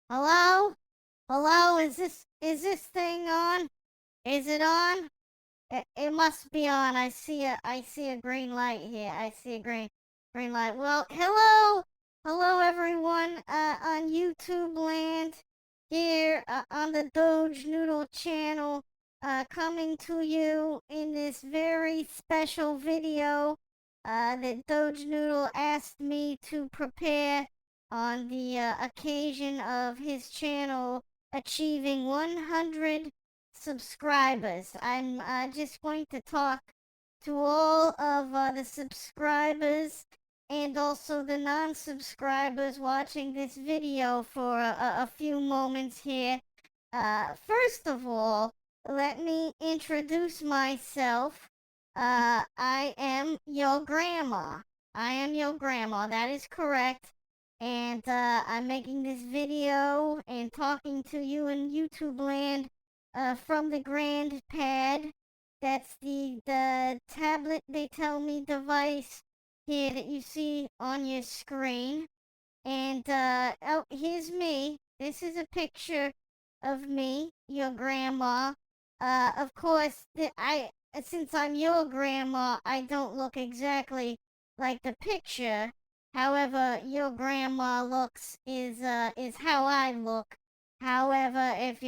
Hello? Hello? Is this thing on? Is it on? It must be on. I see a green light here. I see a green light. Well, hello everyone on YouTube land here on the Doge Noodle channel, coming to you in this very special video that Doge Noodle asked me to prepare on the occasion of his channel achieving 100 subscribers. I'm just going to talk to all of the subscribers and also the non-subscribers watching this video for a few moments here. First of all, let me introduce myself. I am your grandma. I am your grandma, that is correct. And I'm making this video and talking to you in YouTube land from the Grand Pad. That's the tablet, they tell me, device here that you see on your screen. And oh, here's me. This is a picture of me, your grandma. Of course, since I'm your grandma, I don't look exactly like the picture. However, your grandma looks is how I look. However, if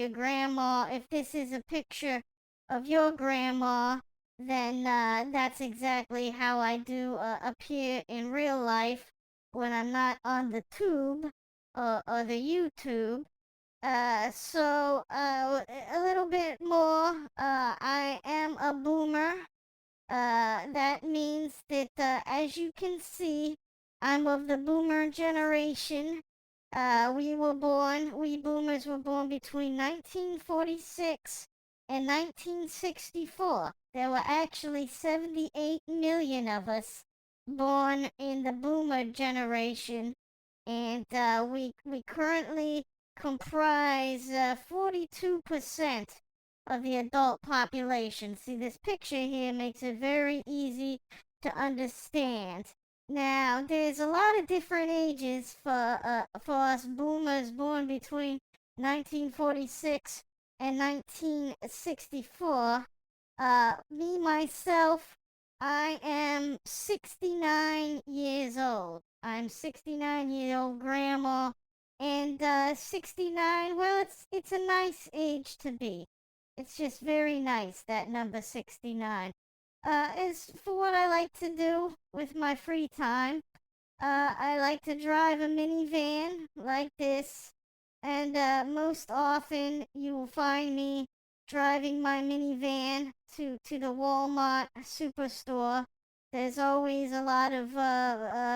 this is a picture of your grandma, then that's exactly how I do appear in real life when I'm not on the tube or the YouTube. A little bit more. I am a boomer. That means that, as you can see, I'm of the boomer generation. We boomers were born between 1946 and 1964. There were actually 78 million of us born in the boomer generation, and we currently comprise 42% of the adult population. See, this picture here makes it very easy to understand. Now, there's a lot of different ages for us boomers born between 1946 and 1964. Me myself, I am 69 years old. I'm 69-year-old grandma, and 69. Well, it's a nice age to be. It's just very nice, that number 69. As for what I like to do with my free time, I like to drive a minivan like this, and most often you will find me driving my minivan to the Walmart superstore. There's always a lot of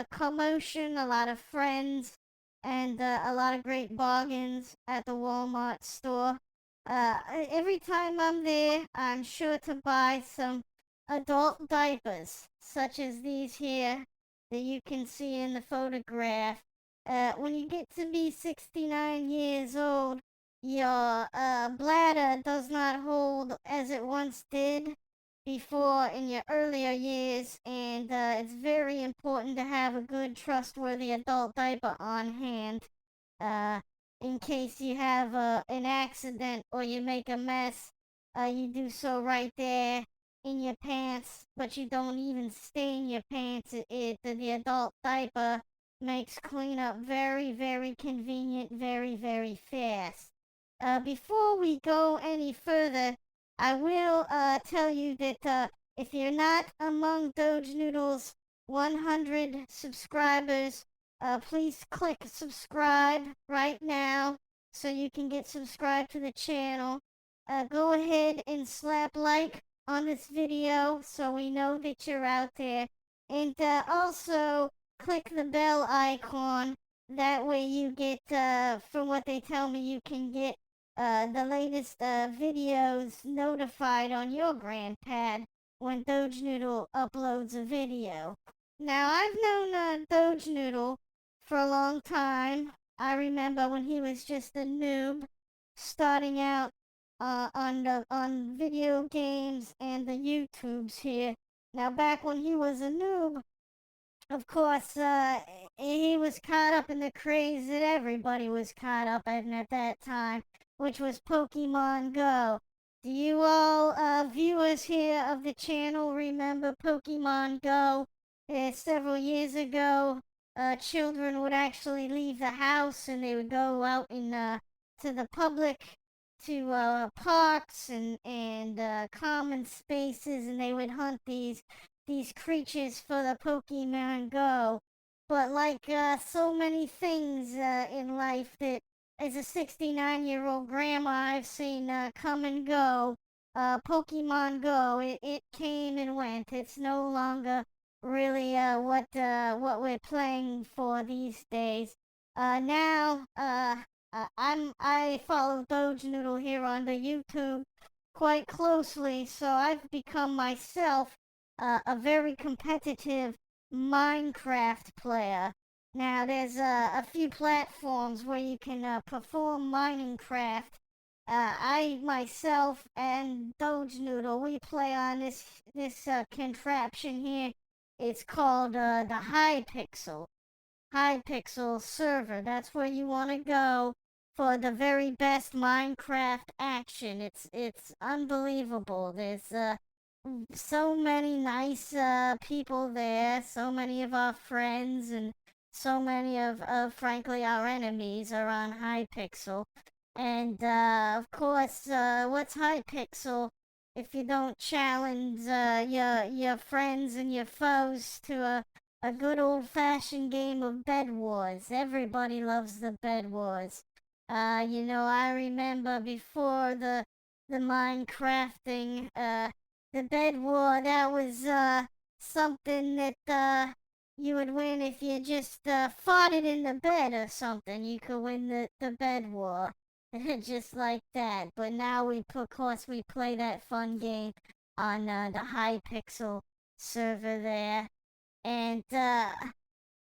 commotion, a lot of friends, and a lot of great bargains at the Walmart store. Every time I'm there, I'm sure to buy some adult diapers, such as these here that you can see in the photograph. When you get to be 69 years old, your bladder does not hold as it once did before in your earlier years, and it's very important to have a good, trustworthy adult diaper on hand. Uh, in case you have an accident or you make a mess, you do so right there in your pants, but you don't even stain your pants. The adult diaper makes cleanup very, very convenient, very, very fast. Before we go any further, I will tell you that if you're not among Doge Noodle's 100 subscribers, please click subscribe right now so you can get subscribed to the channel. Go ahead and slap like on this video so we know that you're out there. And also click the bell icon. That way you get, from what they tell me, you can get the latest videos notified on your grandpad when Doge Noodle uploads a video. Now, I've known Doge Noodle for a long time. I remember when he was just a noob starting out on video games and the YouTubes here. Now, back when he was a noob, of course, he was caught up in the craze that everybody was caught up in at that time, which was Pokemon Go. Do you all, viewers here of the channel, remember Pokemon Go? Several years ago, children would actually leave the house and they would go out to the public, to parks and common spaces, and they would hunt these creatures for the Pokemon Go. But like so many things in life that as a 69-year-old grandma I've seen come and go, Pokemon Go, it came and went. It's no longer really what we're playing for these days. I follow Doge Noodle here on the YouTube quite closely, so I've become myself a very competitive Minecraft player. Now, there's a few platforms where you can perform Minecraft. I myself and Doge Noodle, we play on this contraption here. It's called the Hypixel server. That's where you want to go for the very best Minecraft action. It's unbelievable. There's so many nice people there. So many of our friends and so many of frankly our enemies are on Hypixel. And of course, what's Hypixel if you don't challenge your friends and your foes to a good old-fashioned game of Bed Wars? Everybody loves the Bed Wars. I remember before the Minecrafting, the Bed War, that was something that you would win if you just fought it in the bed or something. You could win the Bed War. Just like that. But now of course, we play that fun game on the Hypixel server there. And,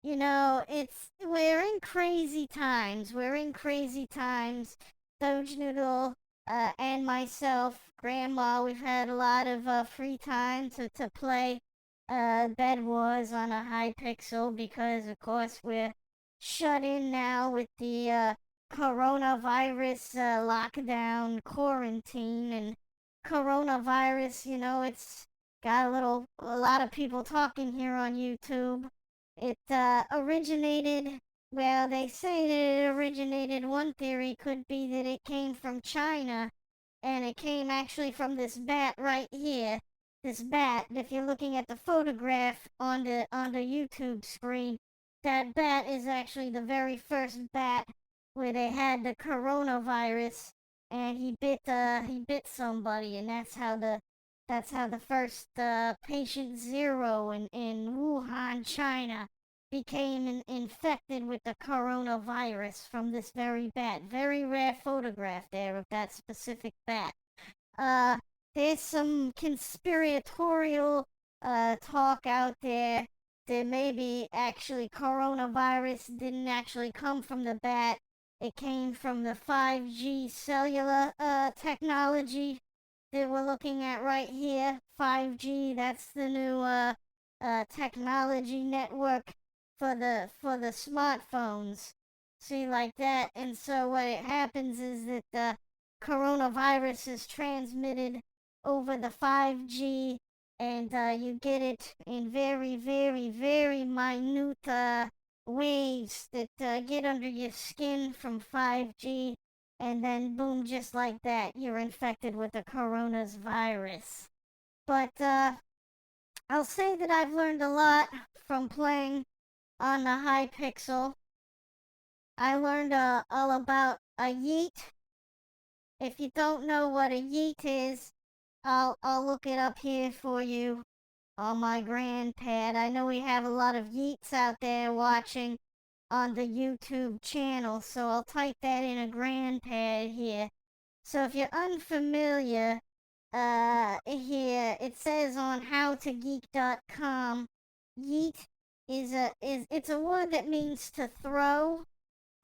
we're in crazy times. We're in crazy times. Doge Noodle, and myself, Grandma, we've had a lot of free time to play Bed Wars on a Hypixel because, of course, we're shut in now with the coronavirus lockdown quarantine and coronavirus. It's got a lot of people talking here on YouTube. It originated, well, they say that it originated, one theory could be that it came from China, and it came actually from this bat right here. This bat, if you're looking at the photograph on the YouTube screen, that bat is actually the very first bat where they had the coronavirus, and he bit somebody, and that's how the first patient zero in Wuhan, China, became infected with the coronavirus from this very bat. Very rare photograph there of that specific bat. Uh, there's some conspiratorial talk out there that maybe actually coronavirus didn't actually come from the bat. It came from the 5G cellular technology that we're looking at right here. 5G, that's the new technology network for the smartphones. See, like that. And so what it happens is that the coronavirus is transmitted over the 5G, and you get it in very, very, very minute waves that get under your skin from 5G, and then boom, just like that, you're infected with the coronavirus virus. But I'll say that I've learned a lot from playing on the Hypixel. I learned all about a yeet. If you don't know what a yeet is, I'll look it up here for you on my grandpad. I know we have a lot of yeets out there watching on the YouTube channel, so I'll type that in a grandpad here. So if you're unfamiliar, here it says on howtogeek.com, yeet it's a word that means to throw,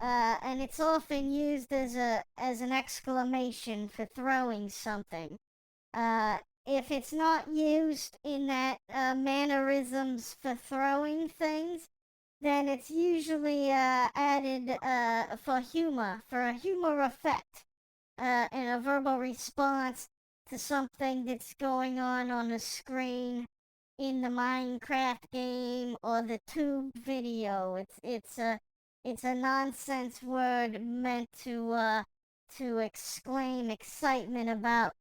and it's often used as an exclamation for throwing something. If it's not used in that mannerisms for throwing things, then it's usually added for a humor effect, in a verbal response to something that's going on the screen in the Minecraft game or the tube video. It's a nonsense word meant to exclaim excitement about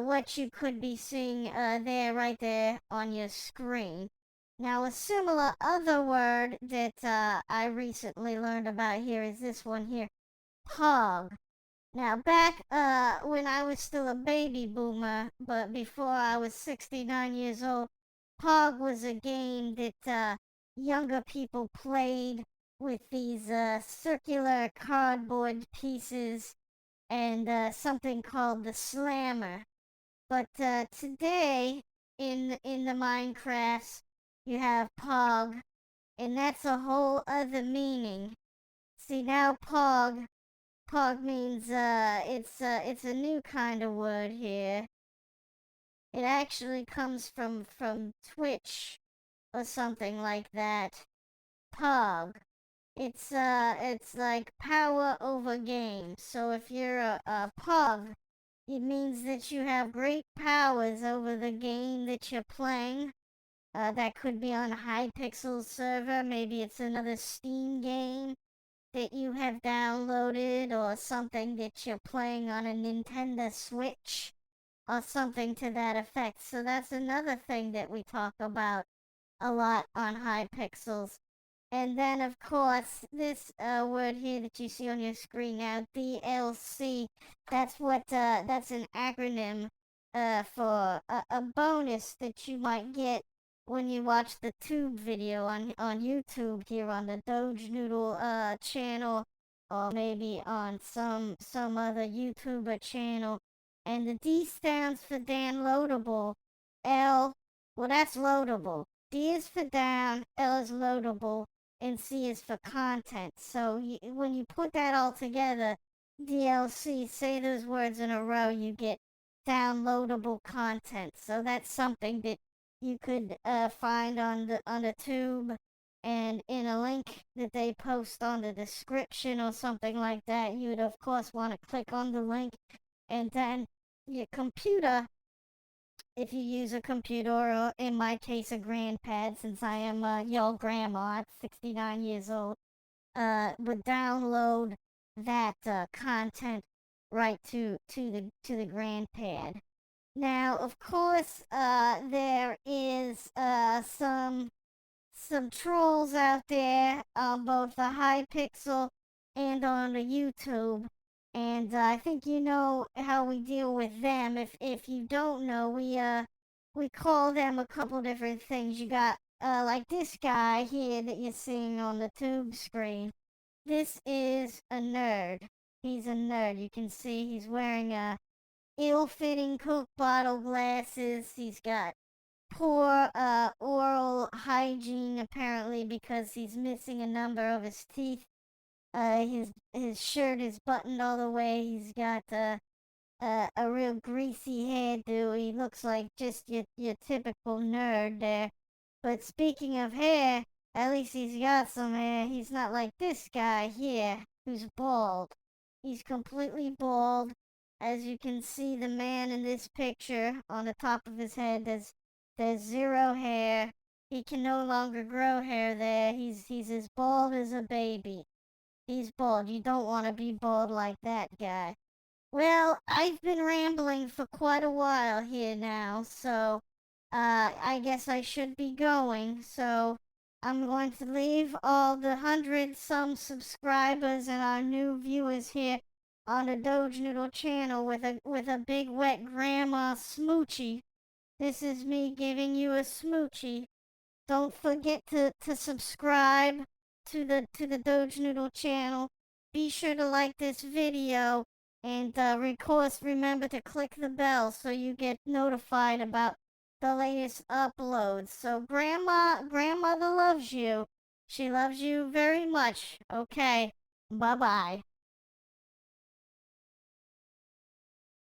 what you could be seeing there right there on your screen. Now, a similar other word that I recently learned about here is this one here, pog. Now, back when I was still a baby boomer, but before I was 69 years old, Pog was a game that younger people played with these circular cardboard pieces and something called the slammer. But today, in the Minecraft, you have Pog, and that's a whole other meaning. See, now Pog means it's a new kind of word here. It actually comes from Twitch or something like that. Pog. It's like power over game. So if you're a Pog, it means that you have great powers over the game that you're playing. That could be on a Hypixel server. Maybe it's another Steam game that you have downloaded or something that you're playing on a Nintendo Switch or something to that effect. So that's another thing that we talk about a lot on Hypixels. And then, of course, this word here that you see on your screen now, DLC, that's an acronym for a bonus that you might get when you watch the tube video on YouTube here on the Doge Noodle channel, or maybe on some other YouTuber channel. And the D stands for downloadable. L, well, that's loadable. D is for down, L is loadable, and C is for content. So when you put that all together, DLC, say those words in a row, you get downloadable content. So that's something that you could find on the tube and in a link that they post on the description or something like that. You would of course want to click on the link, and then your computer, if you use a computer, or in my case a grandpad, since I am your grandma at 69 years old, would download that content right to the grandpad. Now, of course, there is some trolls out there on both the Hypixel and on the YouTube. And I think you know how we deal with them. If you don't know, we call them a couple different things. You got like this guy here that you're seeing on the tube screen. This is a nerd. He's a nerd. You can see he's wearing ill-fitting Coke bottle glasses. He's got poor oral hygiene apparently because he's missing a number of his teeth. His shirt is buttoned all the way. He's got a real greasy hairdo. He looks like just your typical nerd there. But speaking of hair, at least he's got some hair. He's not like this guy here, who's bald. He's completely bald. As you can see, the man in this picture, on the top of his head, there's zero hair. He can no longer grow hair there. He's as bald as a baby. He's bald. You don't want to be bald like that guy. Well, I've been rambling for quite a while here now, so I guess I should be going. So I'm going to leave all the hundred some subscribers and our new viewers here on the Doge Noodle channel with a big wet grandma smoochie. This is me giving you a smoochie. Don't forget to subscribe to the Doge Noodle channel. Be sure to like this video, and of course remember to click the bell so you get notified about the latest uploads. So grandmother loves you. She loves you very much. Okay. Bye bye.